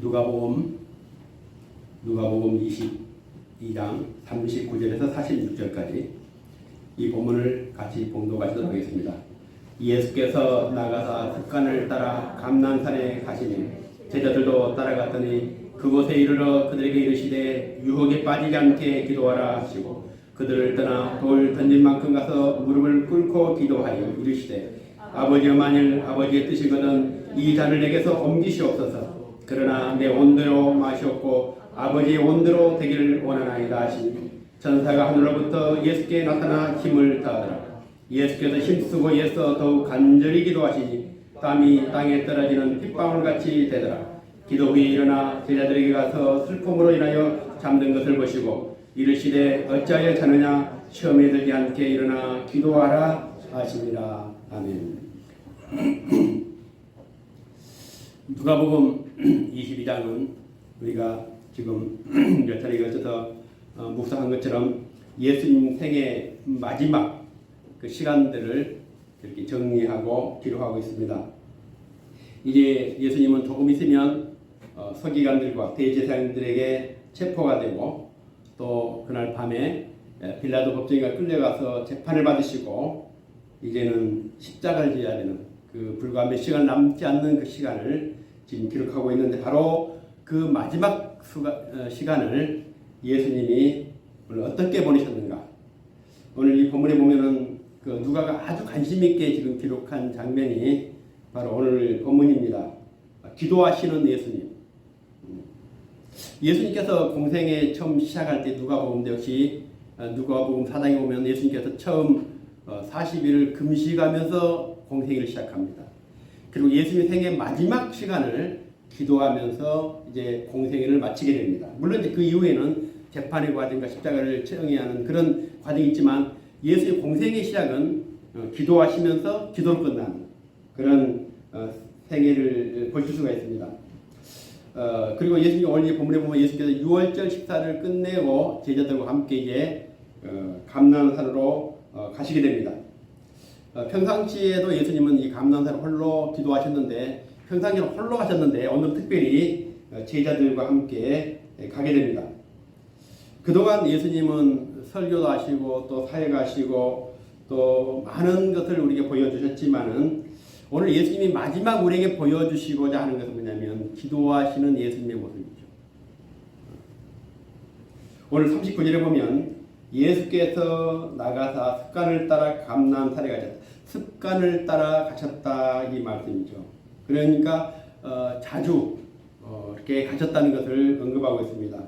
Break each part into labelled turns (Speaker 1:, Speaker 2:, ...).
Speaker 1: 누가복음 22장 39절에서 46절까지 이 본문을 같이 봉독하시도록 하겠습니다. 예수께서 나가사 습관을 따라 감난산에 가시니 제자들도 따라갔더니 그곳에 이르러 그들에게 이르시되 유혹에 빠지지 않게 기도하라 하시고 그들을 떠나 돌 던질 만큼 가서 무릎을 꿇고 기도하여 이르시되 아버지여 만일 아버지의 뜻이거든 이 잔을 내게서 옮기시옵소서. 그러나 내 온대로 마시옵고 아버지의 온대로 되기를 원하나이다 하시니 천사가 하늘로부터 예수께 나타나 힘을 더하더라. 예수께서 힘쓰고 애써 더욱 간절히 기도하시니 땀이 땅에 떨어지는 핏방울같이 되더라. 기도 후에 일어나 제자들에게 가서 슬픔으로 인하여 잠든 것을 보시고 이르시되 어찌하여 자느냐 시험에 들지 않게 일어나 기도하라 하시니라. 아멘. 누가복음 22장은 우리가 지금 몇 차례 걸쳐서 묵상한 것처럼 예수님 생의 마지막 그 시간들을 이렇게 정리하고 기록하고 있습니다. 이제 예수님은 조금 있으면 서기관들과 대제사장들에게 체포가 되고 또 그날 밤에 빌라도 법정이가 끌려가서 재판을 받으시고 이제는 십자가를 지어야 되는 그 불과 몇 시간 남지 않는 그 시간을 지금 기록하고 있는데 바로 그 마지막 시간을 예수님이 오늘 어떻게 보내셨는가. 오늘 이 본문에 보면은 그 누가가 아주 관심 있게 지금 기록한 장면이 바로 오늘 본문입니다. 기도하시는 예수님. 예수님께서 공생에 처음 시작할 때 누가복음 역시 누가복음 4장에 보면 예수님께서 처음 40일을 금식하면서 공생을 시작합니다. 그리고 예수님의 생의 마지막 시간을 기도하면서 이제 공생애를 마치게 됩니다. 물론 이제 그 이후에는 재판의 과정과 십자가를 처형해야 하는 그런 과정이 있지만 예수의 공생의 시작은 기도하시면서 기도로 끝나는 그런 생애를 보실 수가 있습니다. 그리고 예수님 오늘 본문에 보면 예수께서 유월절 식사를 끝내고 제자들과 함께 이제 감난산으로 가시게 됩니다. 평상시에도 예수님은 이 감난산을 홀로 기도하셨는데 평상시에는 홀로 가셨는데 오늘 특별히 제자들과 함께 가게 됩니다. 그동안 예수님은 설교도 하시고 또 사회가 하시고 또 많은 것을 우리에게 보여주셨지만은 오늘 예수님이 마지막 우리에게 보여주시고자 하는 것은 뭐냐면 기도하시는 예수님의 모습이죠. 오늘 39절에 보면 예수께서 나가사 습관을 따라 감난산에 가셨다. 습관을 따라 가셨다 이 말씀이죠. 그러니까 자주 이렇게 가셨다는 것을 언급하고 있습니다.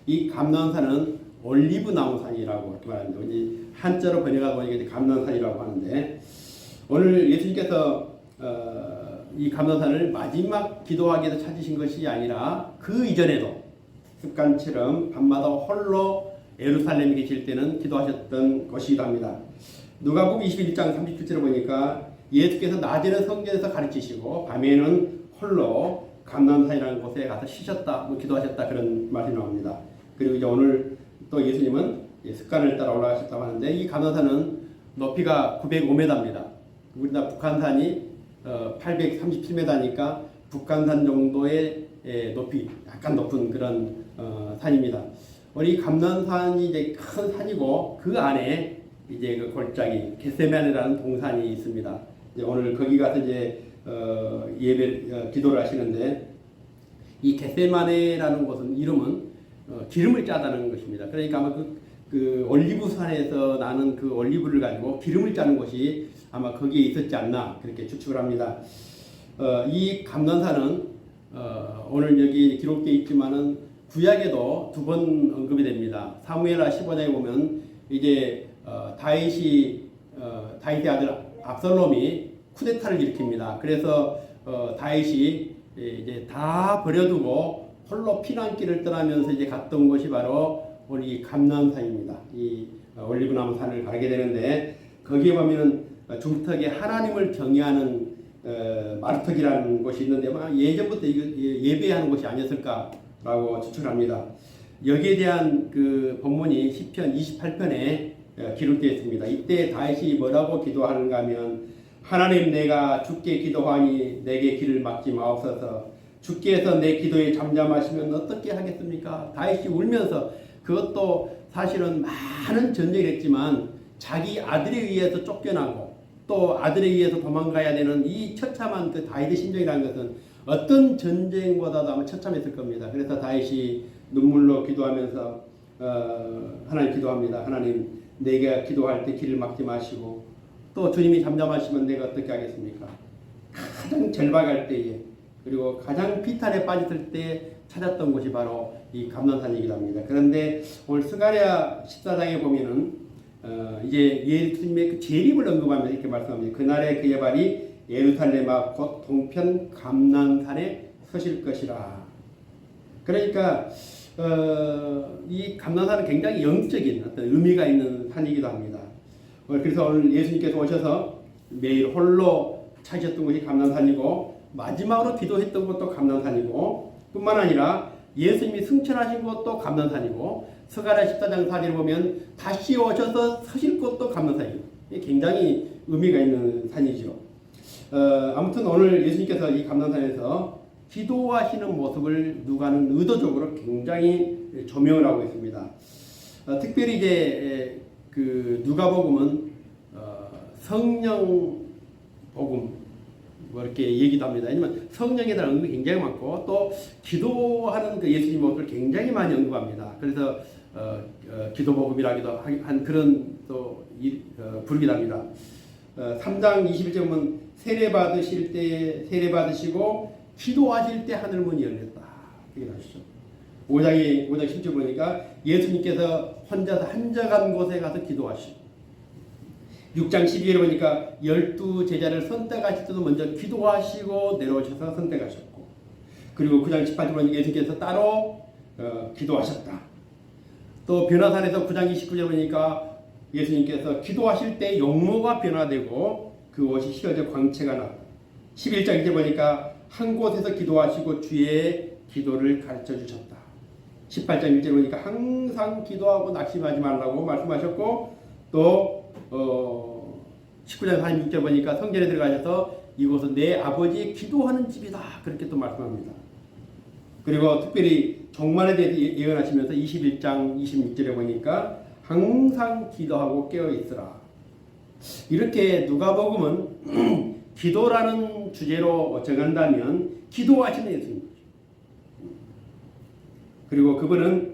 Speaker 1: 이 감난산은 올리브 나무산이라고 이렇게 말합니다. 한자로 번역하다 보니까 감난산이라고 하는데 오늘 예수님께서 이 감난산을 마지막 기도하기 위해서 찾으신 것이 아니라 그 이전에도 습관처럼 밤마다 홀로 예루살렘에 계실 때는 기도하셨던 곳이기도 합니다. 누가복음 21장 37절에 보니까 예수께서 낮에는 성전에서 가르치시고 밤에는 홀로 감난산이라는 곳에 가서 쉬셨다, 기도하셨다 그런 말이 나옵니다. 그리고 이제 오늘 또 예수님은 습관을 따라 올라가셨다고 하는데 이 감난산은 높이가 905m입니다. 우리나라 북한산이 837m니까 북한산 정도의 높이, 약간 높은 그런 산입니다. 우리 감난산이 이제 큰 산이고 그 안에 이제 그 골짜기 겟세마네라는 동산이 있습니다. 이제 오늘 거기 가서 이제 기도를 하시는데 이 겟세마네라는 곳은 이름은 기름을 짜다는 것입니다. 그러니까 아마 그 올리브산에서 나는 그 올리브를 가지고 기름을 짜는 곳이 아마 거기에 있었지 않나 그렇게 추측을 합니다. 이 감난산은 오늘 여기 기록되어 있지만은 구약에도 두 번 언급이 됩니다. 사무엘하 15장에 보면 이제 다윗의 아들 압살롬이 쿠데타를 일으킵니다. 그래서 다윗이 이제 다 버려두고 홀로 피난길을 떠나면서 이제 갔던 곳이 바로 우리 감난산입니다. 이 올리브나무 산을 가게 되는데 거기에 보면은 중턱에 하나님을 경외하는 마르턱이라는 곳이 있는데 예전부터 이거 예배하는 곳이 아니었을까라고 추측합니다. 여기에 대한 그 본문이 시편 28편에 기록되어 있습니다. 이때 다윗이 뭐라고 기도하는가 하면 하나님 내가 주께 기도하니 내게 길을 막지 마옵소서. 주께서 내 기도에 잠잠하시면 어떻게 하겠습니까? 다윗이 울면서 그것도 사실은 많은 전쟁을 했지만 자기 아들에 의해서 쫓겨나고 또 아들에 의해서 도망가야 되는 이 처참한 그 다윗의 심정이라는 것은 어떤 전쟁보다도 아마 처참했을 겁니다. 그래서 다윗이 눈물로 기도하면서 하나님 기도합니다. 하나님, 내가 기도할 때 길을 막지 마시고 또 주님이 잠잠하시면 내가 어떻게 하겠습니까? 가장 절박할 때에 그리고 가장 비탄에 빠졌을 때 찾았던 곳이 바로 이 감난산이기도 합니다. 그런데 오늘 스가랴 14장에 보면은 이제 예수님의 그 재림을 언급하면서 이렇게 말씀합니다. 그날에 그의 발이 예루살렘아 곧 동편 감난산에 서실 것이라. 그러니까 이 감난산은 굉장히 영적인 어떤 의미가 있는 산이기도 합니다. 그래서 오늘 예수님께서 오셔서 매일 홀로 찾으셨던 곳이 감난산이고 마지막으로 기도했던 곳도 감난산이고 뿐만 아니라 예수님이 승천하신 곳도 감난산이고 스가랴 14장 4절을 보면 다시 오셔서 서실 곳도 감난산이에요. 굉장히 의미가 있는 산이죠. 아무튼 오늘 예수님께서 이 감난산에서 기도하시는 모습을 누가는 의도적으로 굉장히 조명을 하고 있습니다. 특별히 이제 그 누가복음은 성령 복음 뭐 이렇게 얘기도 합니다. 왜냐면 성령에 대한 언급이 굉장히 많고 또 기도하는 그 예수님 모습을 굉장히 많이 언급합니다. 그래서 기도복음이라기도 한 그런 또 부르기도 합니다. 3장 21절 보면 세례 받으시고 기도하실 때 하늘 문이 열렸다. 이렇게 나오시죠. 5장 10절 보니까 예수님께서 혼자서 한적한 곳에 가서 기도하시고 6장 12절에 보니까 12 제자를 선택하실 때도 먼저 기도하시고 내려오셔서 선택하셨고 그리고 9장 18절 보니까 예수님께서 따로 기도하셨다. 또 변화산에서 9장 29절 보니까 예수님께서 기도하실 때 용모가 변화되고 그 옷이 휘어져 광채가 나고 11장 1절 보니까 한 곳에서 기도하시고 주의 기도를 가르쳐 주셨다. 18장 1절 보니까 항상 기도하고 낙심하지 말라고 말씀하셨고 또 19장 46절 보니까 성전에 들어가셔서 이곳은 내 아버지의 기도하는 집이다. 그렇게 또 말씀합니다. 그리고 특별히 종말에 대해서 예언하시면서 21장 26절에 보니까 항상 기도하고 깨어있으라. 이렇게 누가복음은 기도라는 주제로 정한다면 기도하시는 예수님. 그리고 그분은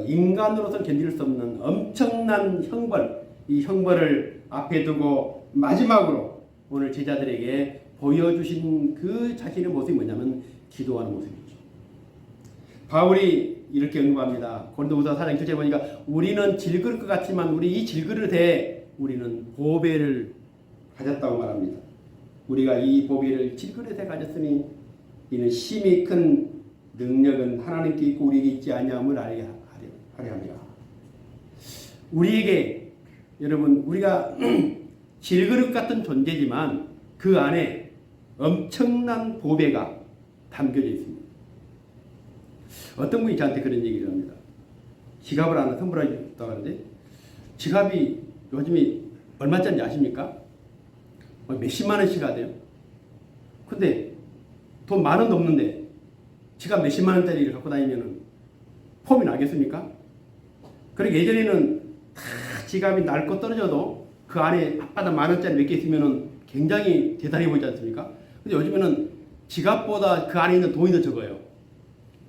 Speaker 1: 인간으로서 견딜 수 없는 엄청난 형벌, 이 형벌을 앞에 두고 마지막으로 오늘 제자들에게 보여주신 그 자신의 모습이 뭐냐면 기도하는 모습이죠. 바울이 이렇게 언급합니다. 고린도후서 4장 7절에 보니까 우리는 질그릇 것 같지만 우리 이 질그릇에 우리는 보배를 가졌다고 말합니다. 우리가 이 보배를 질그릇에 가졌으니 이는 심히 큰 능력은 하나님께 있고 우리에게 있지 아니함을 알게 하려 함이라. 우리에게 여러분 우리가 질그릇 같은 존재지만 그 안에 엄청난 보배가 담겨져 있습니다. 어떤 분이 저한테 그런 얘기를 합니다. 지갑을 하나 선물하셨다고 하는데 지갑이 요즘에 얼마짜리 아십니까? 몇십만 원씩 하대요. 근데 돈 10,000원 넘는데 지갑 몇십만 원짜리를 갖고 다니면 폼이 나겠습니까? 그러니까 예전에는 다 지갑이 낡고 떨어져도 그 안에 앞바다 10,000원짜리 몇 개 있으면 굉장히 대단해 보이지 않습니까? 근데 요즘에는 지갑보다 그 안에 있는 돈이 더 적어요.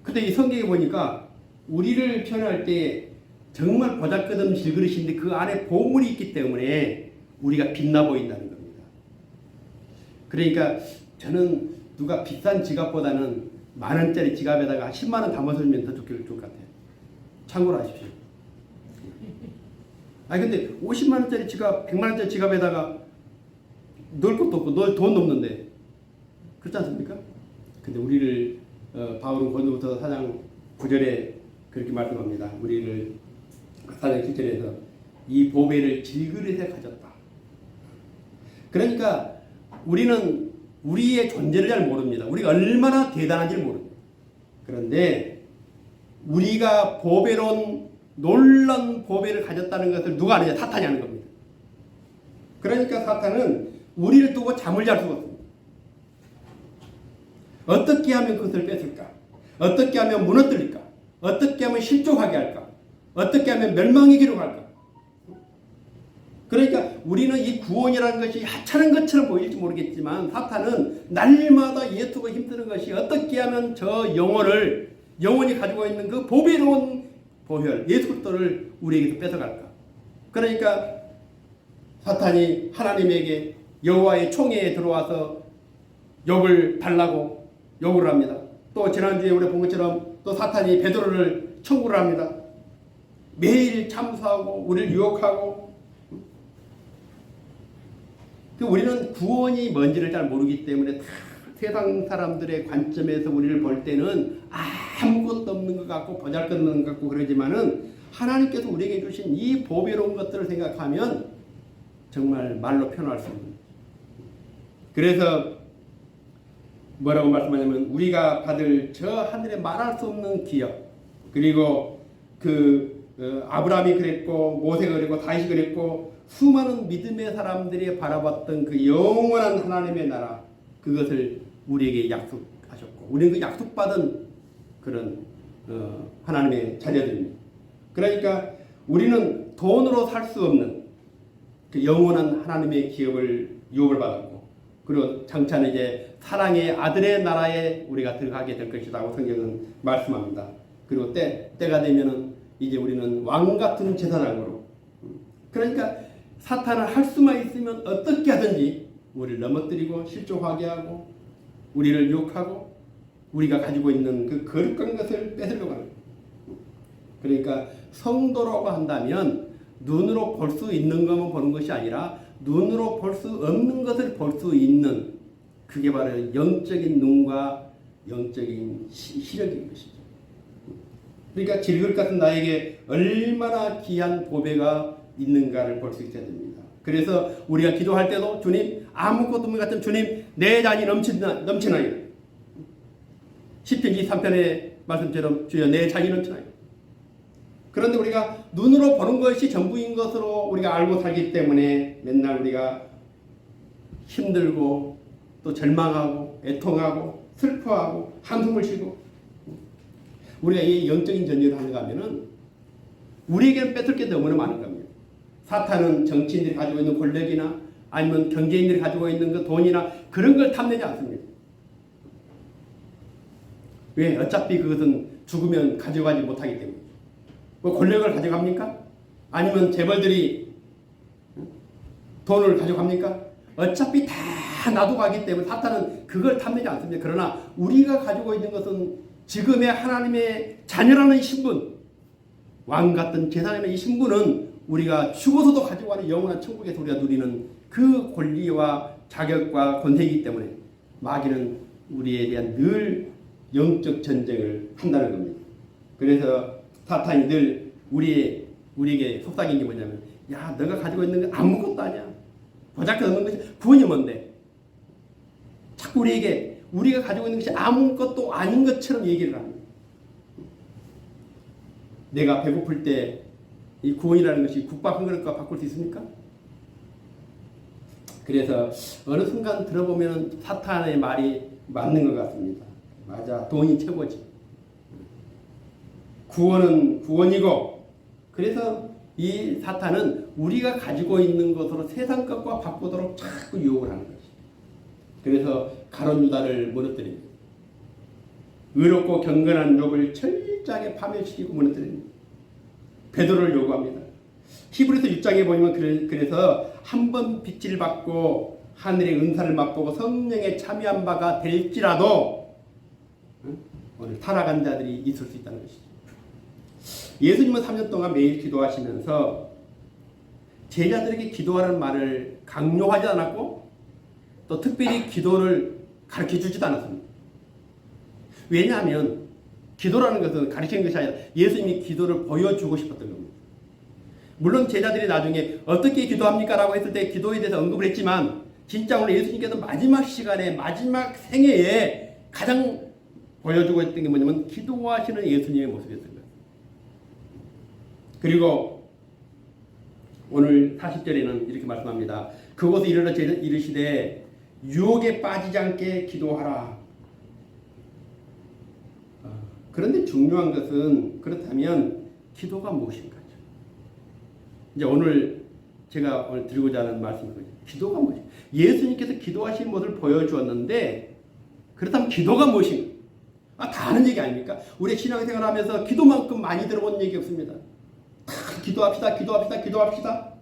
Speaker 1: 근데 이 성경에 보니까 우리를 표현할 때 정말 보잘것없는 질그릇인데 그 안에 보물이 있기 때문에 우리가 빛나 보인다는 겁니다. 그러니까 저는 누가 비싼 지갑보다는 10,000원짜리 지갑에다가 10만 원 담아서면 더 좋을 것 같아요. 참고로 하십시오. 아니 근데 50만 원짜리 지갑, 100만 원짜리 지갑에다가 넣을 것도 없고 넣을 돈도 없는데 그렇지 않습니까? 근데 우리를 바울은 고린도후서 4장 9절에 그렇게 말씀합니다. 우리를 4장 7절에서 이 보배를 질그릇에 가졌다. 그러니까 우리는 우리의 존재를 잘 모릅니다. 우리가 얼마나 대단한지를 모릅니다. 그런데 우리가 보배로운 놀라운 보배를 가졌다는 것을 누가 아느냐? 사탄이 아는 겁니다. 그러니까 사탄은 우리를 두고 잠을 잘 수가 없습니다. 어떻게 하면 그것을 뺏을까? 어떻게 하면 무너뜨릴까? 어떻게 하면 실족하게 할까? 어떻게 하면 멸망의 길로 갈까? 그러니까 우리는 이 구원이라는 것이 하찮은 것처럼 보일지 모르겠지만 사탄은 날마다 예수가 힘드는 것이 어떻게 하면 저 영혼이 가지고 있는 그 보배로운 보혈 예수 그리스도를 우리에게서 뺏어갈까? 그러니까 사탄이 하나님에게 여호와의 총회에 들어와서 욕을 달라고 요구를 합니다. 또 지난주에 우리 본 것처럼 또 사탄이 베드로를 청구를 합니다. 매일 참수하고 우리를 유혹하고. 우리는 구원이 뭔지를 잘 모르기 때문에 다 세상 사람들의 관점에서 우리를 볼 때는 아무것도 없는 것 같고 보잘것없는 것 같고 그러지만은 하나님께서 우리에게 주신 이 보배로운 것들을 생각하면 정말 말로 표현할 수 없는. 그래서 뭐라고 말씀하냐면 우리가 받을 저 하늘에 말할 수 없는 기업, 그리고 아브라함이 그랬고 모세가 그랬고 다윗이 그랬고 수많은 믿음의 사람들이 바라봤던 그 영원한 하나님의 나라, 그것을 우리에게 약속하셨고 우리는 그 약속받은 그런 하나님의 자녀들입니다. 그러니까 우리는 돈으로 살 수 없는 그 영원한 하나님의 기업을 유업을 받았고, 그리고 장차는 이제 사랑의 아들의 나라에 우리가 들어가게 될 것이라고 성경은 말씀합니다. 그리고 때가 되면은 이제 우리는 왕 같은 재산왕으로. 그러니까 사탄은 할 수만 있으면 어떻게 하든지 우리를 넘어뜨리고 실족하게 하고 우리를 유혹하고 우리가 가지고 있는 그 거룩한 것을 뺏으려고 하는 거예요. 그러니까 성도라고 한다면 눈으로 볼 수 있는 것만 보는 것이 아니라 눈으로 볼 수 없는 것을 볼 수 있는, 그게 바로 영적인 눈과 영적인 시력인 것이죠. 그러니까 질것 같은 나에게 얼마나 귀한 보배가 있는가를 볼 수 있어야 됩니다. 그래서 우리가 기도할 때도 주님, 아무것도 없는 것 같은 주님, 내 잔이 넘치나요. 시편 23편의 말씀처럼 주여 내 잔이 넘치나요. 그런데 우리가 눈으로 보는 것이 전부인 것으로 우리가 알고 살기 때문에 맨날 우리가 힘들고 또 절망하고 애통하고 슬퍼하고 한숨을 쉬고, 우리가 이 영적인 전쟁을 하는가 하면은 우리에게는 뺏을 게 너무나 많은 겁니다. 사탄은 정치인들이 가지고 있는 권력이나 아니면 경제인들이 가지고 있는 그 돈이나 그런 걸 탐내지 않습니다. 왜? 어차피 그것은 죽으면 가져가지 못하기 때문에. 뭐 권력을 가져갑니까? 아니면 재벌들이 돈을 가져갑니까? 어차피 다 놔두가기 때문에 사탄은 그걸 탐내지 않습니다. 그러나 우리가 가지고 있는 것은 지금의 하나님의 자녀라는 신분, 왕 같은 재산이라는 이 신분은 우리가 죽어서도 가지고 가는 영원한 천국에서 우리가 누리는 그 권리와 자격과 권세이기 때문에 마귀는 우리에 대한 늘 영적 전쟁을 한다는 겁니다. 그래서 사탄이 늘 우리에게 속삭이는 게 뭐냐면, 야, 너가 가지고 있는 거 아무것도 아니야. 보잘것없는 것이 구원이 뭔데? 자꾸 우리에게 우리가 가지고 있는 것이 아무것도 아닌 것처럼 얘기를 합니다. 내가 배고플 때 이 구원이라는 것이 국밥 한 그릇과 바꿀 수 있습니까? 그래서 어느 순간 들어보면 사탄의 말이 맞는 것 같습니다. 맞아, 돈이 최고지. 구원은 구원이고, 그래서 이 사탄은 우리가 가지고 있는 것으로 세상 것과 바꾸도록 자꾸 유혹을 하는 것이. 그래서 가룟 유다를 무너뜨립니다. 의롭고 경건한 욥을 철저하게 파멸시키고 무너뜨립니다. 베드로를 요구합니다. 히브리서 6장에 보면 그래서 한 번 빛을 받고 하늘의 은사를 맛보고 성령에 참여한 바가 될지라도 오늘 타락한 자들이 있을 수 있다는 것이죠. 예수님은 3년 동안 매일 기도하시면서 제자들에게 기도하라는 말을 강요하지 않았고 또 특별히 기도를 가르쳐주지도 않았습니다. 왜냐하면 기도라는 것은 가르치는 것이 아니라 예수님이 기도를 보여주고 싶었던 겁니다. 물론 제자들이 나중에 어떻게 기도합니까? 라고 했을 때 기도에 대해서 언급을 했지만 진짜 오늘 예수님께서 마지막 시간에 마지막 생애에 가장 보여주고 있던 게 뭐냐면 기도하시는 예수님의 모습이었던 거예요. 그리고 오늘 40절에는 이렇게 말씀합니다. 그곳에 이르러 이르시되 유혹에 빠지지 않게 기도하라. 그런데 중요한 것은 그렇다면 기도가 무엇인가죠? 이제 오늘 제가 오늘 드리고자 하는 말씀이 거죠. 기도가 무엇인가? 예수님께서 기도하신 모습을 보여주었는데 그렇다면 기도가 무엇인가? 다 아는 얘기 아닙니까? 우리 신앙생활하면서 기도만큼 많이 들어본 얘기 없습니다. 다 기도합시다, 기도합시다, 기도합시다.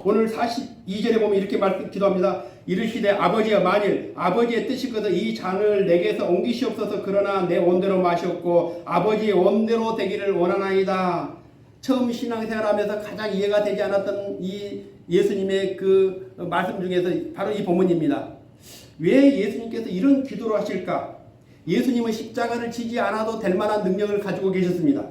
Speaker 1: 오늘 42절에 보면 이렇게 기도합니다. 이르시되 아버지여 만일 아버지의 뜻이거든 이 잔을 내게서 옮기시옵소서. 그러나 내 원대로 마시옵고 아버지의 원대로 되기를 원하나이다. 처음 신앙생활하면서 가장 이해가 되지 않았던 이 예수님의 그 말씀 중에서 바로 이 본문입니다. 왜 예수님께서 이런 기도를 하실까? 예수님은 십자가를 지지 않아도 될 만한 능력을 가지고 계셨습니다.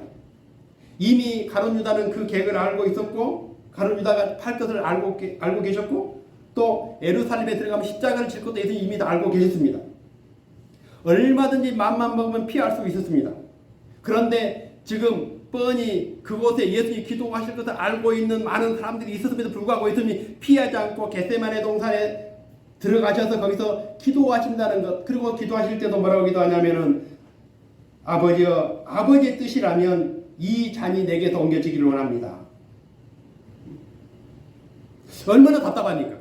Speaker 1: 이미 가룟 유다는 그 계획을 알고 있었고 가룟 유다가 팔 것을 알고 계셨고 또 예루살렘에 들어가면 십자가를 질 것도 예수님이 이미 다 알고 계셨습니다. 얼마든지 맘만 먹으면 피할 수 있었습니다. 그런데 지금 뻔히 그곳에 예수님이 기도하실 것을 알고 있는 많은 사람들이 있었음에도 불구하고 예수님이 피하지 않고 겟세마네 동산에 들어가셔서 거기서 기도하신다는 것, 그리고 기도하실 때도 뭐라고 기도하냐면은 아버지여 아버지의 뜻이라면 이 잔이 내게서 옮겨지기를 원합니다. 얼마나 답답합니까?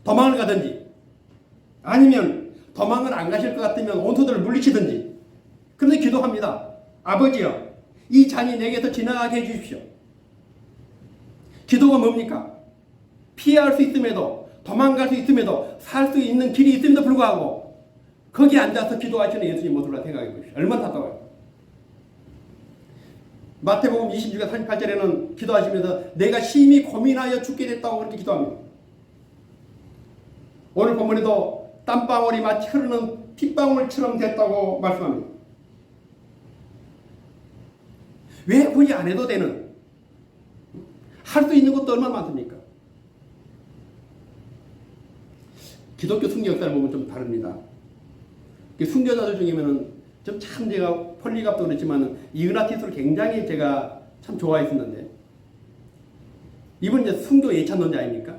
Speaker 1: 도망을 가든지 아니면 도망을 안 가실 것 같으면 원수들을 물리치든지. 그런데 기도합니다. 아버지여 이 잔이 내게서 지나가게 해주십시오. 기도가 뭡니까? 피할 수 있음에도 도망갈 수 있음에도 살 수 있는 길이 있음에도 불구하고 거기 앉아서 기도하시는 예수님 모습을 생각해 보십시오. 얼마나 답답해요. 마태복음 26장 38절에는 기도하시면서 내가 심히 고민하여 죽게 됐다고 그렇게 기도합니다. 오늘 본문에도 땀방울이 마치 흐르는 핏방울처럼 됐다고 말씀합니다. 왜 굳이 안 해도 되는? 할 수 있는 것도 얼마나 많습니까? 기독교 순교 역사를 보면 좀 다릅니다. 순교자들 중에는 참 제가 폴리갑도 그렇지만 이그나티스를 굉장히 제가 참 좋아했었는데 이분 이제 순교 예찬론자 아닙니까?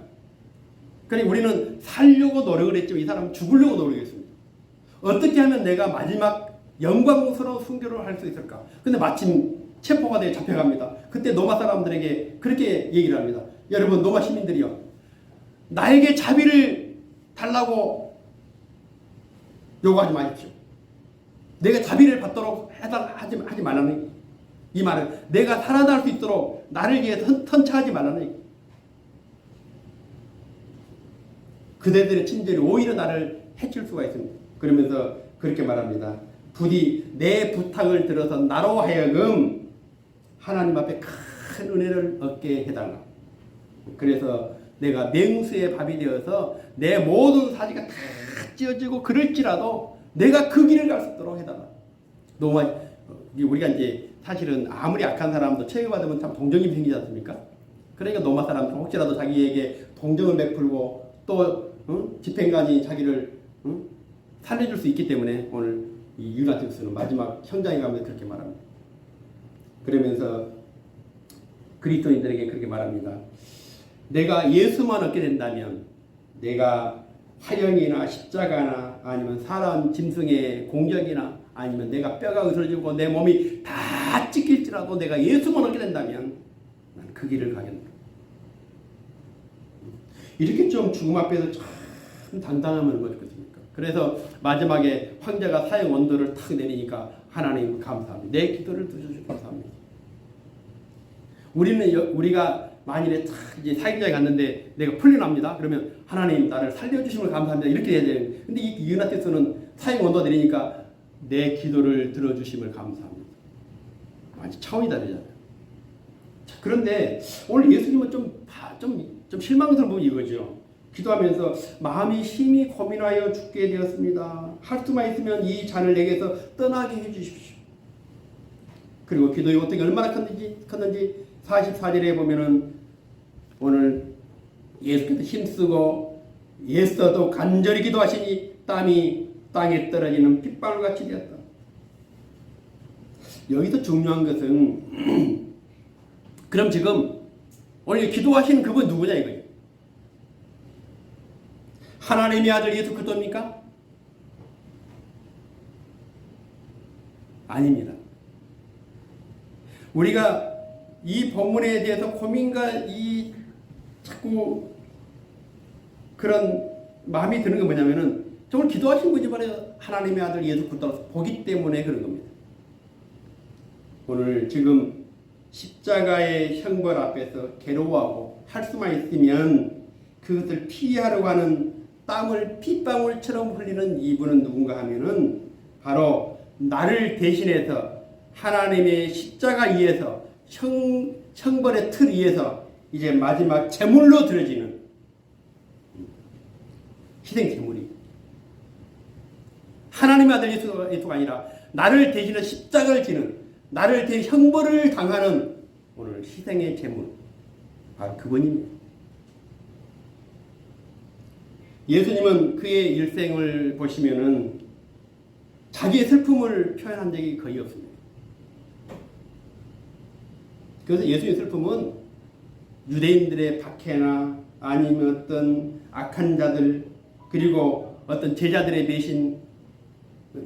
Speaker 1: 그러니 우리는 살려고 노력을 했지만 이 사람은 죽으려고 노력했습니다. 어떻게 하면 내가 마지막 영광스러운 순교를 할 수 있을까? 근데 마침 체포가 되어 잡혀갑니다. 그때 로마 사람들에게 그렇게 얘기를 합니다. 여러분 로마 시민들이요, 나에게 자비를 달라고 요구하지 마십시오. 내가 자비를 받도록 하지 말라는 이 말은 내가 살아날 수 있도록 나를 위해서 턴차하지 말라는 얘기. 그대들의 친절이 오히려 나를 해칠 수가 있습니다. 그러면서 그렇게 말합니다. 부디 내 부탁을 들어서 나로 하여금 하나님 앞에 큰 은혜를 얻게 해달라. 그래서 내가 맹수의 밥이 되어서 내 모든 사지가 다 찢어지고 그럴지라도 내가 그 길을 갈 수 있도록 해달라. 너무 우리가 이제 사실은 아무리 악한 사람도 체험받으면 참 동정이 생기지 않습니까? 그러니까 로마 사람들 혹시라도 자기에게 동정을 베풀고 또 집행관이 자기를 살려줄 수 있기 때문에 오늘 이 유나티우스는 마지막 현장에 가면 그렇게 말합니다. 그러면서 그리스도인들에게 그렇게 말합니다. 내가 예수만 얻게 된다면 내가 화형이나 십자가나 아니면 사람 짐승의 공격이나 아니면 내가 뼈가 으스러지고 내 몸이 다 찢길지라도 내가 예수만 얻게 된다면 난 그 길을 가겠다. 이렇게 좀 죽음 앞에서 참 당당하면 얼마나 좋겠습니까? 그래서 마지막에 황제가 사형 원도를 탁 내리니까 하나님 감사합니다. 내 기도를 들어주셔서 감사합니다. 우리가 만일에 탁 이제 사형장에 갔는데 내가 풀려납니다. 그러면 하나님 나를 살려주심을 감사합니다. 이렇게 해야 되는. 근데 이 유나티스는 사형 원도 내리니까 내 기도를 들어주심을 감사합니다. 완전 차원이 다르잖아요. 자, 그런데 오늘 예수님은 좀 실망스러운 부분이 이거죠. 기도하면서 마음이 심히 고민하여 죽게 되었습니다. 할 수만 있으면 이 잔을 내게서 떠나게 해주십시오. 그리고 기도의 고통이 얼마나 컸는지 44절에 보면은 오늘 예수께서 힘쓰고 애써도 간절히 기도하시니 땀이 땅에 떨어지는 핏방울같이 되었다. 여기서 중요한 것은 그럼 지금 오늘 기도하시는 그분 누구냐 이거예요. 하나님의 아들 예수 그리스도입니까? 아닙니다. 우리가 이 본문에 대해서 고민과 이 자꾸 그런 마음이 드는 건 뭐냐면은 정말 기도하신 분이 바로 하나님의 아들 예수 그리스도를 보기 때문에 그런 겁니다. 오늘 지금 십자가의 형벌 앞에서 괴로워하고 할 수만 있으면 그것을 피하려고 하는 땀을 핏방울처럼 흘리는 이분은 누군가 하면은 바로 나를 대신해서 하나님의 십자가 위에서 형벌의 틀 위에서 이제 마지막 제물로 드려지는 희생 제물이 하나님의 아들 예수가 아니라 나를 대신해 십자가를 지는 나를 대신 형벌을 당하는 오늘 희생의 제물 바로 그분입니다. 예수님은 그의 일생을 보시면은 자기의 슬픔을 표현한 적이 거의 없습니다. 그래서 예수님의 슬픔은 유대인들의 박해나 아니면 어떤 악한 자들 그리고 어떤 제자들의 배신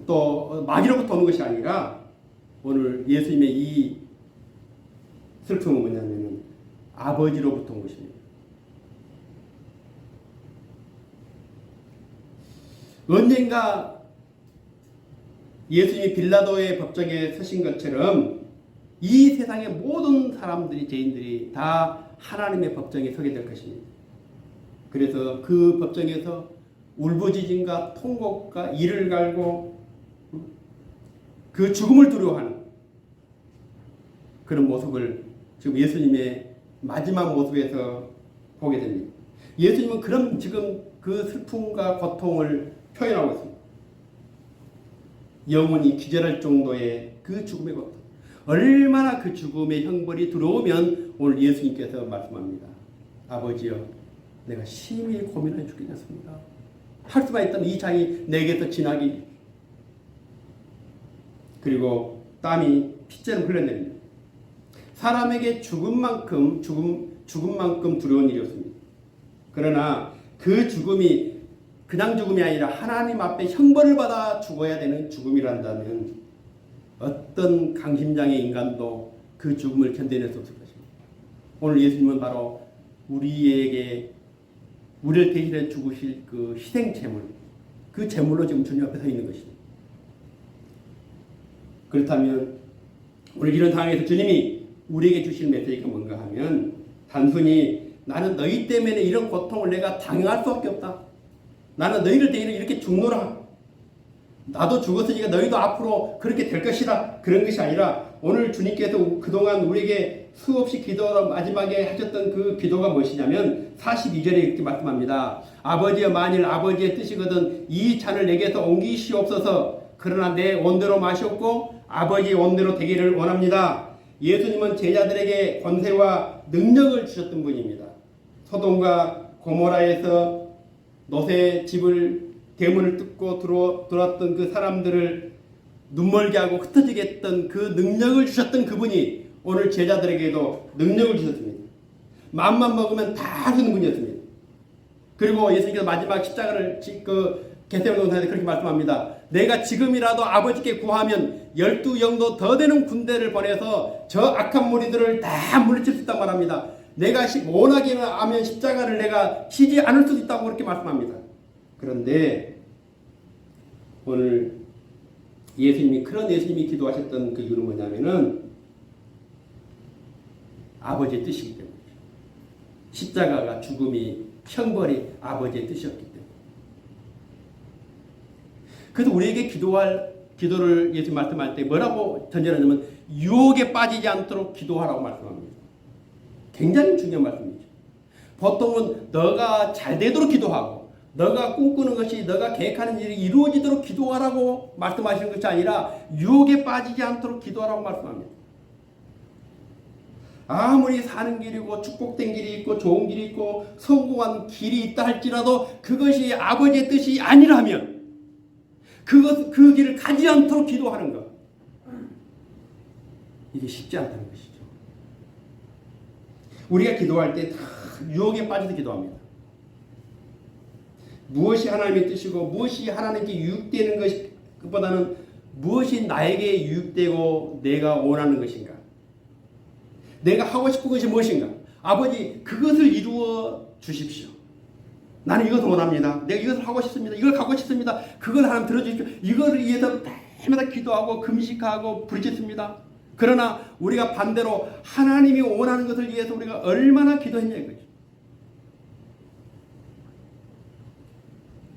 Speaker 1: 또 마귀로부터 오는 것이 아니라 오늘 예수님의 이 슬픔은 뭐냐면 아버지로부터 온 것입니다. 언젠가 예수님이 빌라도의 법정에 서신 것처럼 이 세상의 모든 사람들이 죄인들이 다 하나님의 법정에 서게 될 것입니다. 그래서 그 법정에서 울부짖음과 통곡과 이를 갈고 그 죽음을 두려워하는 그런 모습을 지금 예수님의 마지막 모습에서 보게 됩니다. 예수님은 그런 지금 그 슬픔과 고통을 표현하고 있습니다. 영혼이 기절할 정도의 그 죽음의 고통. 얼마나 그 죽음의 형벌이 들어오면 오늘 예수님께서 말씀합니다. 아버지여, 내가 심히 고민하여 죽겠습니다. 할 수만 있다면 이 장이 내게서 지나기. 그리고 땀이 핏자루 흘러내립니다. 사람에게 죽음만큼 두려운 일이었습니다. 그러나 그 죽음이 그냥 죽음이 아니라 하나님 앞에 형벌을 받아 죽어야 되는 죽음이란다면 어떤 강심장의 인간도 그 죽음을 견뎌낼 수 없을 것입니다. 오늘 예수님은 바로 우리를 대신해 죽으실 그 희생 제물, 그 제물로 지금 주님 앞에 서 있는 것입니다. 그렇다면 오늘 이런 상황에서 주님이 우리에게 주실 메시지가 뭔가 하면 단순히 나는 너희 때문에 이런 고통을 내가 당할 수밖에 없다. 나는 너희를 대신해 이렇게 죽노라. 나도 죽었으니까 너희도 앞으로 그렇게 될 것이다. 그런 것이 아니라 오늘 주님께서 그동안 우리에게 수없이 기도로 마지막에 하셨던 그 기도가 무엇이냐면 42절에 이렇게 말씀합니다. 아버지여, 만일 아버지의 뜻이거든 이 잔을 내게서 옮기시옵소서. 그러나 내 원대로 마시옵고 아버지의 원대로 되기를 원합니다. 예수님은 제자들에게 권세와 능력을 주셨던 분입니다. 소돔과 고모라에서 노새 집을 대문을 뚫고 들어왔던 그 사람들을 눈멀게 하고 흩어지게 했던 그 능력을 주셨던 그분이 오늘 제자들에게도 능력을 주셨습니다. 마음만 먹으면 다 하시는 분이었습니다. 그리고 예수님께서 마지막 십자가를 겟세마네 동산에서 그렇게 말씀합니다. 내가 지금이라도 아버지께 구하면 12영도 더 되는 군대를 보내서 저 악한 무리들을 다 물리칠 수 있다고 말합니다. 내가 원하기는 하면 십자가를 내가 치지 않을 수도 있다고 그렇게 말씀합니다. 그런데 오늘 그런 예수님이 기도하셨던 그 이유는 뭐냐면은 아버지의 뜻이기 때문에 십자가가 죽음이 형벌이 아버지의 뜻이었기 때문에 그래서 우리에게 기도를 예수님 말씀할 때 뭐라고 전제하냐면 유혹에 빠지지 않도록 기도하라고 말씀합니다. 굉장히 중요한 말씀이죠. 보통은 너가 잘 되도록 기도하고 너가 꿈꾸는 것이 너가 계획하는 일이 이루어지도록 기도하라고 말씀하시는 것이 아니라 유혹에 빠지지 않도록 기도하라고 말씀합니다. 아무리 사는 길이고 축복된 길이 있고 좋은 길이 있고 성공한 길이 있다 할지라도 그것이 아버지의 뜻이 아니라면 그 길을 가지 않도록 기도하는 것. 이게 쉽지 않다는 것이죠. 우리가 기도할 때 다 유혹에 빠져서 기도합니다. 무엇이 하나님의 뜻이고 무엇이 하나님께 유익되는 것보다는 무엇이 나에게 유익되고 내가 원하는 것인가? 내가 하고 싶은 것이 무엇인가? 아버지, 그것을 이루어 주십시오. 나는 이것을 원합니다. 내가 이것을 하고 싶습니다. 이걸 갖고 싶습니다. 그걸 하나님 들어주십시오. 이거를 위해서 때마다 기도하고 금식하고 부르짖습니다. 그러나 우리가 반대로 하나님이 원하는 것을 위해서 우리가 얼마나 기도했냐 이거죠.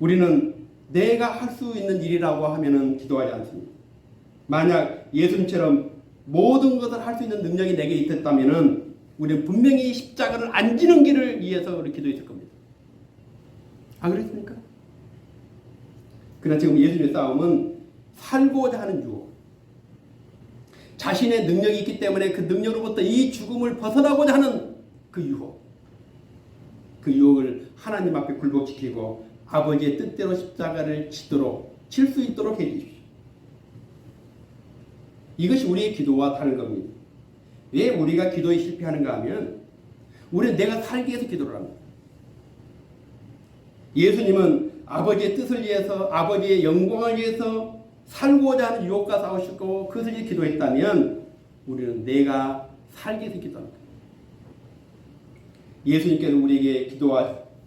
Speaker 1: 우리는 내가 할 수 있는 일이라고 하면은 기도하지 않습니다. 만약 예수님처럼 모든 것을 할 수 있는 능력이 내게 있었다면은 우리는 분명히 십자가를 안 지는 길을 위해서 우리 기도했을 겁니다. 안 그랬습니까? 그러나 지금 예수님의 싸움은 살고자 하는 유혹. 자신의 능력이 있기 때문에 그 능력으로부터 이 죽음을 벗어나고자 하는 그 유혹. 그 유혹을 하나님 앞에 굴복시키고 아버지의 뜻대로 십자가를 칠 수 있도록 해주십시오. 이것이 우리의 기도와 다른 겁니다. 왜 우리가 기도에 실패하는가 하면 우리는 내가 살기 위해서 기도를 합니다. 예수님은 아버지의 뜻을 위해서 아버지의 영광을 위해서 살고자 하는 유혹과 싸우시고 그것을 위해 기도했다면 우리는 살기 위해서 기도합니다. 예수님께서 우리에게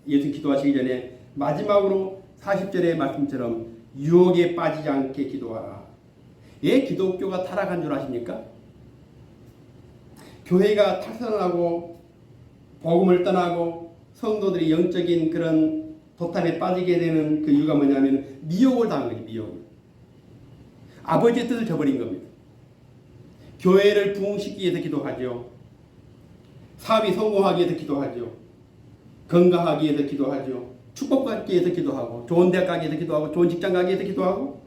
Speaker 1: 예수 기도하시기 전에 마지막으로 40절의 말씀처럼 유혹에 빠지지 않게 기도하라. 왜 기독교가 타락한 줄 아십니까? 교회가 탈선하고 복음을 떠나고 성도들이 영적인 그런 도탄에 빠지게 되는 그 이유가 뭐냐면 미혹을 당한 거죠. 미혹을. 아버지의 뜻을 저버린 겁니다. 교회를 부흥시키기 위해서 기도하죠. 사업이 성공하기 위해서 기도하죠. 건강하기 위해서 기도하죠. 축복받기 위해서 기도하고 좋은 대학 가기 위해서 기도하고 좋은 직장 가기 위해서 기도하고.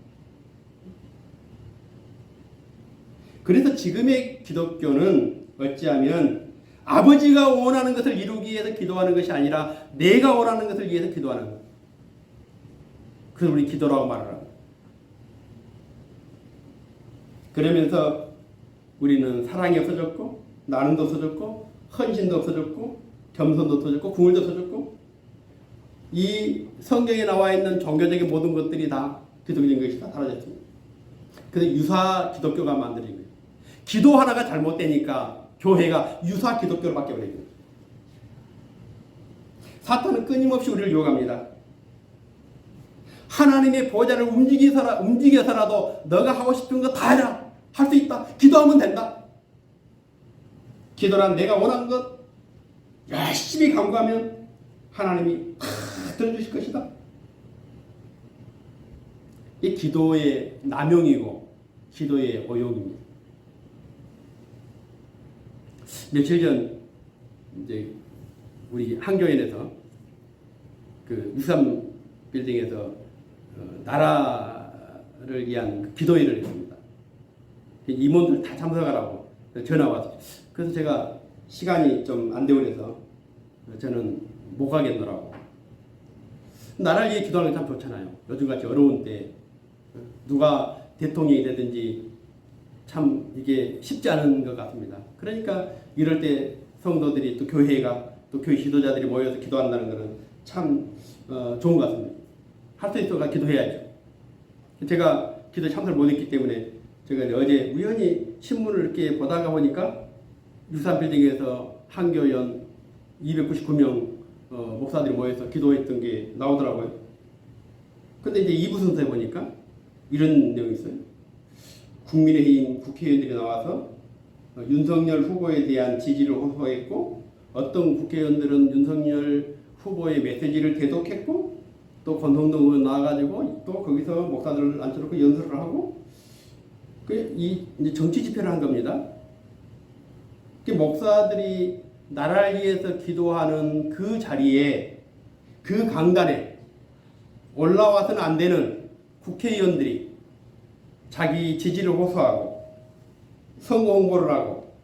Speaker 1: 그래서 지금의 기독교는 어찌하면 아버지가 원하는 것을 이루기 위해서 기도하는 것이 아니라 내가 원하는 것을 위해서 기도하는 것. 그걸 우리 기도라고 말을 합니다. 그러면서 우리는 사랑이 없어졌고 나눔도 없어졌고 헌신도 없어졌고 겸손도 없어졌고 궁을도 없어졌고 이 성경에 나와 있는 종교적인 모든 것들이 다 기독적인 것이 다 사라졌습니다. 그래서 유사 기독교가 만들어진 거예요. 기도 하나가 잘못되니까 교회가 유사 기독교로 바뀌어버린 거예요. 사탄은 끊임없이 우리를 유혹합니다. 하나님의 보좌를 움직여서라도 너가 하고 싶은 거 다 해라. 할 수 있다. 기도하면 된다. 기도란 내가 원하는 것 열심히 간구하면 하나님이 다 들어주실 것이다. 이 기도의 남용이고 기도의 오용입니다. 며칠 전 이제 우리 한교연에서 그 63 빌딩에서 나라를 위한 기도회를 했습니다. 임원들 다 참석하라고 전화 와서 그래서 제가 시간이 좀 안 되고 그래서 저는 못 가겠더라고. 나라를 위해 기도하는 게 참 좋잖아요. 요즘같이 어려운 때 누가 대통령이 되든지 참 이게 쉽지 않은 것 같습니다. 그러니까 이럴 때 성도들이 또 교회가 또 교회 지도자들이 모여서 기도한다는 것은 참 좋은 것 같습니다. 할 수 있어가 기도해야죠. 제가 기도 참석을 못했기 때문에 제가 어제 우연히 신문을 이렇게 보다가 보니까 63빌딩에서 한교연 299명 목사들이 모여서 기도했던 게 나오더라고요. 근데 이제 2부 순서에 보니까 이런 내용이 있어요. 국민의힘 국회의원들이 나와서 윤석열 후보에 대한 지지를 호소했고 어떤 국회의원들은 윤석열 후보의 메시지를 대독했고 또 권성동으로 나와가지고 또 거기서 목사들을 앉혀놓고 연설을 하고 이제 정치 집회를 한 겁니다. 목사들이 나라를 위해서 기도하는 그 자리에 그 강단에 올라와서는 안 되는 국회의원들이 자기 지지를 호소하고 선거 홍보를 하고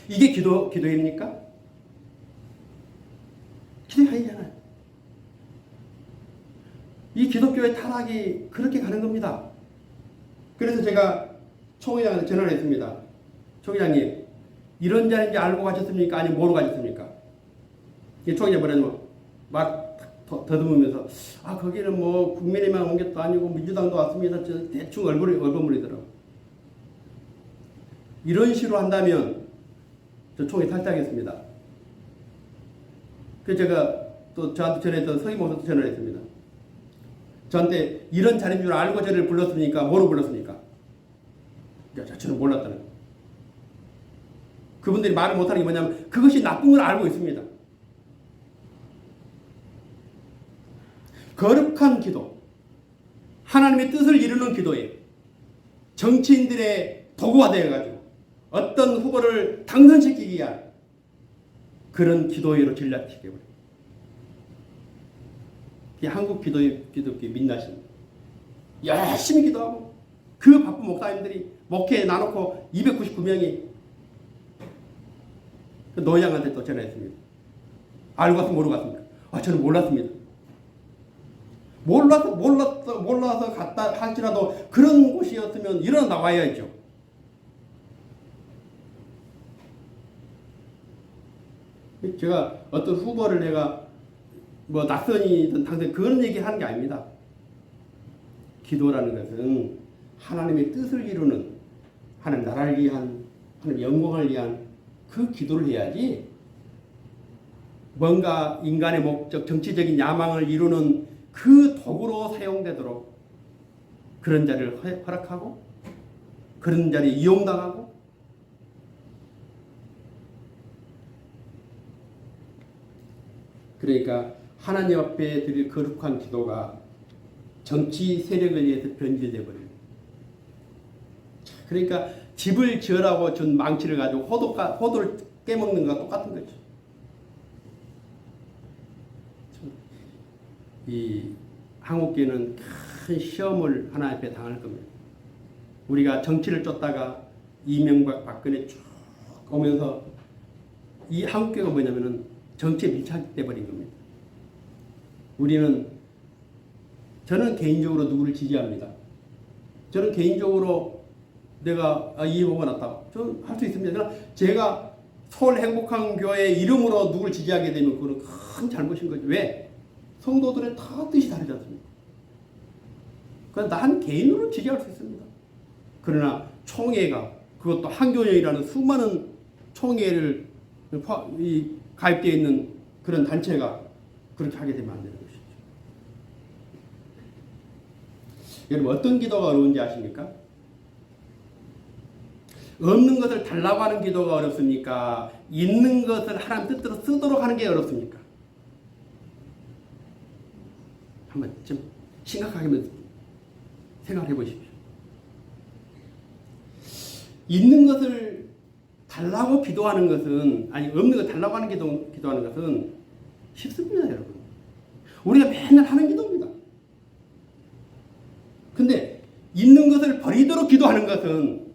Speaker 1: 이게 기도입니까? 기도가 아니잖아요. 이 기독교의 타락이 그렇게 가는 겁니다. 그래서 제가 총회장한테 전화를 했습니다. 총회장님, 이런 자리인지 알고 가셨습니까? 아니면 모르고 가셨습니까? 총회장이 뭐라냐면 막 더듬으면서 거기는 뭐 국민의힘만 온 것도 아니고 민주당도 왔습니다. 대충 얼버무리더라고. 이런 식으로 한다면 저 총회 탈퇴하겠습니다. 그래서 제가 또 저한테 전했던 서희 목사도 전화를 했습니다. 저한테 이런 자리인 줄 알고 저를 불렀습니까? 뭐로 불렀습니까? 저는 몰랐다는 거예요. 그분들이 말을 못하는 게 뭐냐면 그것이 나쁜 걸 알고 있습니다. 거룩한 기도, 하나님의 뜻을 이루는 기도에 정치인들의 도구가 되어가지고 어떤 후보를 당선시키기 위한 그런 기도회로 전락시켜버려요. 이 한국 기독교 민낯입니다. 열심히 기도하고 그 바쁜 목사님들이 목회에 나놓고 299명이 노회장한테 또 전화했습니다. 알고 갔습니까? 모르고 갔습니까? 저는 몰랐습니다. 몰라서 갔다 할지라도 그런 곳이었으면 일어나 나와야죠. 제가 어떤 후보를 내가 뭐 낯선이든 당선 그런 얘기 하는 게 아닙니다. 기도라는 것은 하나님의 뜻을 이루는 하나님 나라를 위한 하나님 영광을 위한 그 기도를 해야지 뭔가 인간의 목적 정치적인 야망을 이루는 그 도구로 사용되도록 그런 자리를 허락하고 그런 자리에 이용당하고 그러니까 하나님 앞에 드릴 거룩한 기도가 정치 세력을 위해서 변질되어 버려요. 그러니까 집을 지으라고 준 망치를 가지고 호도를 깨먹는 것과 똑같은 거죠. 이 한국교회는 큰 시험을 하나 앞에 당할 겁니다. 우리가 정치를 쫓다가 이명박 박근혜 쭉 오면서 이 한국교회가 뭐냐면은 정치에 밀착돼 버린 겁니다. 저는 개인적으로 누구를 지지합니다. 저는 개인적으로 내가 이 후보가 낫다. 저는 할 수 있습니다. 그러나 제가 서울 행복한 교회 이름으로 누구를 지지하게 되면 그건 큰 잘못인 거죠. 왜? 성도들의 다 뜻이 다르지 않습니까? 그래서 난 개인으로 지지할 수 있습니다. 그러나 총회가 그것도 한교회라는 수많은 총회를 가입되어 있는 그런 단체가 그렇게 하게 되면 안 되는 것이죠. 여러분 어떤 기도가 어려운지 아십니까? 없는 것을 달라고 하는 기도가 어렵습니까? 있는 것을 하나님 뜻대로 쓰도록 하는 게 어렵습니까? 한번 좀 심각하게 생각해 보십시오. 있는 것을 달라고 기도하는 것은 없는 것 달라고 하는 기도하는 것은 쉽습니다, 여러분. 우리가 맨날 하는 기도입니다. 근데 있는 것을 버리도록 기도하는 것은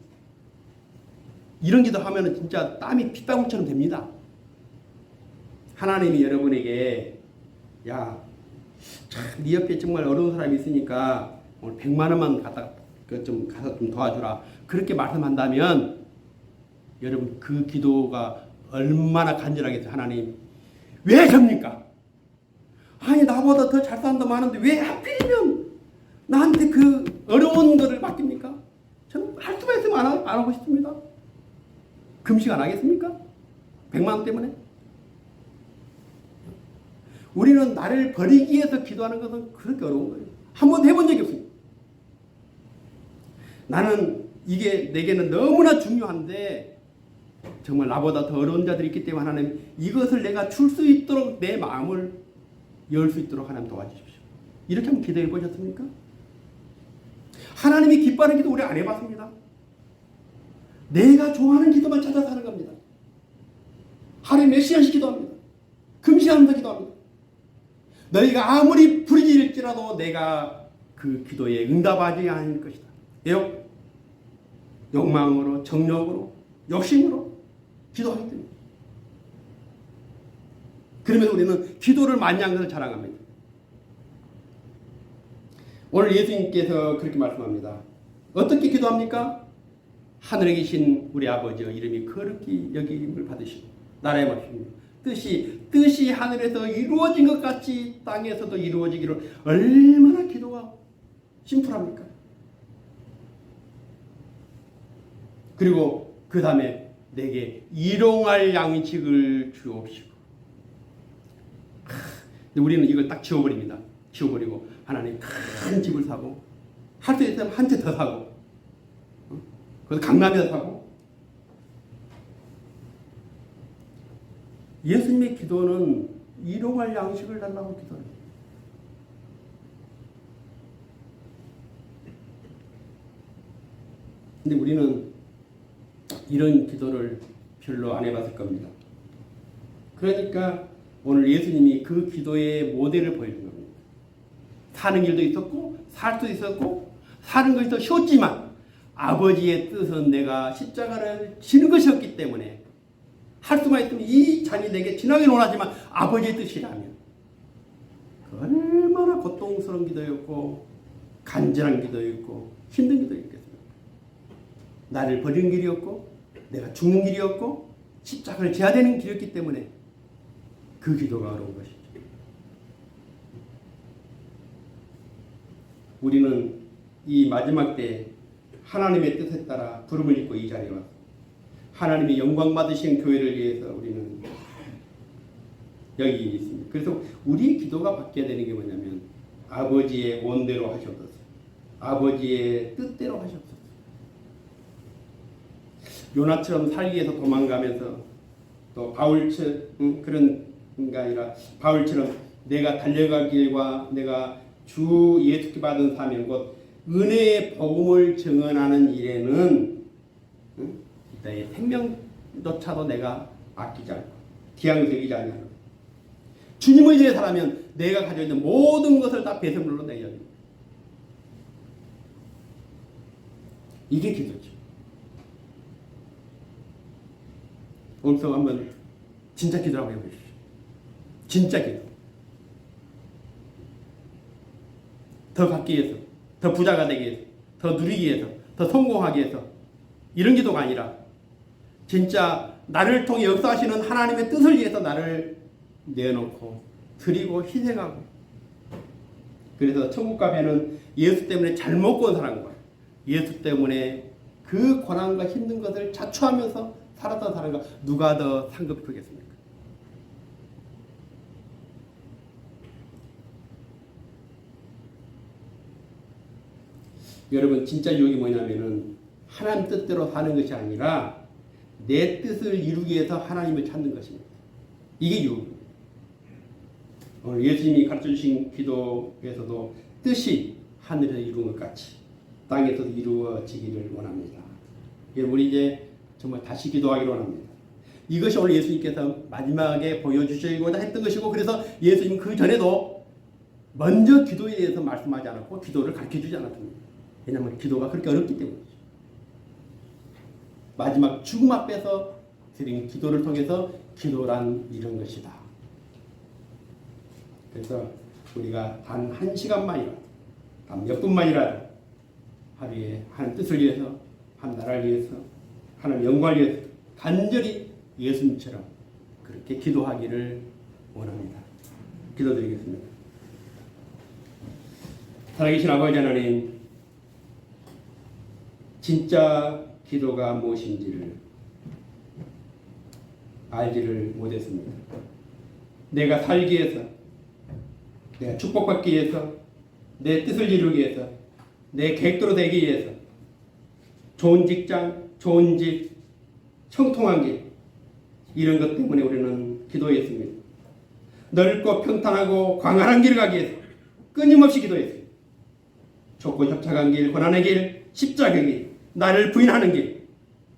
Speaker 1: 이런 기도하면 진짜 땀이 핏방울처럼 됩니다. 하나님이 여러분에게 네 옆에 정말 어려운 사람이 있으니까 오늘 100만 원만 가서 좀 도와주라. 그렇게 말씀한다면 여러분 그 기도가 얼마나 간절하겠어요. 하나님 왜 접니까? 나보다 더 잘 산다 많은데 왜 하필이면 나한테 그 어려운 거를 맡깁니까? 저는 할 수만 있으면 안 하고 싶습니다. 금식 안 하겠습니까? 100만 원 때문에? 우리는 나를 버리기 위해서 기도하는 것은 그렇게 어려운 거예요. 한 번도 해본 적이 없습니다. 나는 이게 내게는 너무나 중요한데 정말 나보다 더 어려운 자들이 있기 때문에 하나님 이것을 내가 줄 수 있도록 내 마음을 열 수 있도록 하나님 도와주십시오. 이렇게 한번 기도해 보셨습니까? 하나님이 기뻐하는 기도 우리 안 해봤습니다. 내가 좋아하는 기도만 찾아서 하는 겁니다. 하루에 몇 시간씩 기도합니다. 금시간도 기도합니다. 너희가 아무리 부르짖을지라도 내가 그 기도에 응답하지 않을 것이다. 왜요? 욕망으로, 정욕으로, 욕심으로 기도하기 때문에. 그러면 우리는 기도를 많이 한 것을 자랑합니다. 오늘 예수님께서 그렇게 말씀합니다. 어떻게 기도합니까? 하늘에 계신 우리 아버지여 이름이 거룩히 여김을 받으시고 나라의 마십니다. 뜻이 하늘에서 이루어진 것 같이 땅에서도 이루어지기를 얼마나 기도가 심플합니까? 그리고 그 다음에 내게 일용할 양식을 주옵시고. 근데 우리는 이걸 딱 지워버립니다. 지워버리고 하나님 큰 집을 사고 할 수 있으면 한 채 더 사고 그래서 강남에서 사고. 예수님의 기도는 일용할 양식을 달라고 기도합니다. 근데 우리는 이런 기도를 별로 안 해봤을 겁니다. 그러니까 오늘 예수님이 그 기도의 모델을 보여준 겁니다. 사는 길도 있었고 살 수도 있었고 사는 것이 더 쉬웠지만 아버지의 뜻은 내가 십자가를 지는 것이었기 때문에 할 수만 있으면 이 잔이 내게 지나긴 원하지만 아버지의 뜻이라면 얼마나 고통스러운 기도였고 간절한 기도였고 힘든 기도였겠습니까? 나를 버리는 길이었고 내가 죽는 길이었고 십자가를 져야 되는 길이었기 때문에 그 기도가 어려운 것이죠. 우리는 이 마지막 때 하나님의 뜻에 따라 부름을 입고 이 자리에 왔습니다. 하나님이 영광 받으신 교회를 위해서 우리는 여기 있습니다. 그래서 우리 기도가 바뀌어야 되는 게 뭐냐면 아버지의 원대로 하셨소서, 아버지의 뜻대로 하셨소서. 요나처럼 살기 위해서 도망가면서 또 바울처럼 그런 게 아니라 바울처럼 내가 달려갈 길과 내가 주 예수께 받은 사명 곧 은혜의 복음을 증언하는 일에는 내 생명조차도 내가 아끼지 않고 기양되지 않는 주님을 위해 살아면 내가 가지고 있는 모든 것을 다 배설물로 내야 됩니다. 이게 기도죠. 오늘도 한번 진짜 기도라고 해보십시오. 진짜 기도. 더 갖기 위해서, 더 부자가 되기 위해서, 더 누리기 위해서, 더 성공하기 위해서 이런 기도가 아니라 진짜 나를 통해 역사하시는 하나님의 뜻을 위해서 나를 내놓고 드리고 희생하고. 그래서 천국 가면은 예수 때문에 잘 먹고 온 사람과 예수 때문에 그 고난과 힘든 것을 자초하면서 살았던 사람과 누가 더 상급이 크겠습니까? 여러분 진짜 유혹이 뭐냐면은 하나님 뜻대로 사는 것이 아니라 내 뜻을 이루기 위해서 하나님을 찾는 것입니다. 이게 유혹입니다. 오늘 예수님이 가르쳐주신 기도에서도 뜻이 하늘에서 이루는 것 같이 땅에서도 이루어지기를 원합니다. 우리 이제 정말 다시 기도하기를 원합니다. 이것이 오늘 예수님께서 마지막에 보여주시고자 했던 것이고 그래서 예수님 그 전에도 먼저 기도에 대해서 말씀하지 않았고 기도를 가르쳐주지 않았습니다. 왜냐하면 기도가 그렇게 어렵기 때문이죠. 마지막 죽음 앞에서 드린 기도를 통해서 기도란 이런 것이다. 그래서 우리가 단 1시간만이라도 단 몇 분만이라도 하루에 하나님 뜻을 위해서 한 나라를 위해서 하나님 영광을 위해서 간절히 예수님처럼 그렇게 기도하기를 원합니다. 기도드리겠습니다. 살아계신 아버지 하나님, 진짜 기도가 무엇인지를 알지를 못했습니다. 내가 살기 위해서, 내가 축복받기 위해서, 내 뜻을 이루기 위해서, 내 계획대로 되기 위해서 좋은 직장, 좋은 집, 형통한 길 이런 것 때문에 우리는 기도했습니다. 넓고 평탄하고 광활한 길을 가기 위해서 끊임없이 기도했습니다. 좁고 협착한 길, 고난의 길, 십자가의 길, 나를 부인하는 길,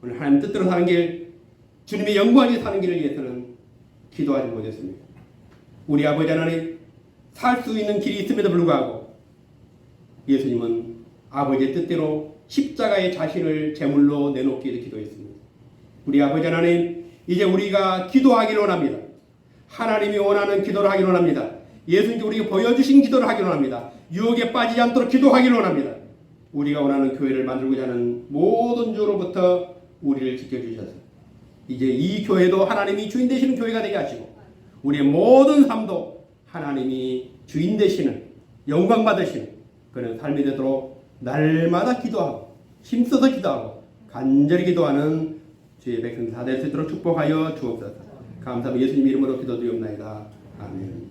Speaker 1: 오늘 하나님 뜻대로 사는 길, 주님의 영광에 사는 길을 위해서는 기도하지 못했습니다. 우리 아버지 하나님, 살 수 있는 길이 있음에도 불구하고 예수님은 아버지의 뜻대로 십자가의 자신을 제물로 내놓기를 기도했습니다. 우리 아버지 하나님, 이제 우리가 기도하기를 원합니다. 하나님이 원하는 기도를 하기를 원합니다. 예수님께 우리가 보여주신 기도를 하기를 원합니다. 유혹에 빠지지 않도록 기도하기를 원합니다. 우리가 원하는 교회를 만들고자 하는 모든 주로부터 우리를 지켜주셔서 이제 이 교회도 하나님이 주인 되시는 교회가 되게 하시고 우리의 모든 삶도 하나님이 주인 되시는 영광 받으시는 그런 삶이 되도록 날마다 기도하고 힘써서 기도하고 간절히 기도하는 주의 백성 다 될 수 있도록 축복하여 주옵소서. 감사합니다. 예수님 이름으로 기도드리옵나이다. 아멘.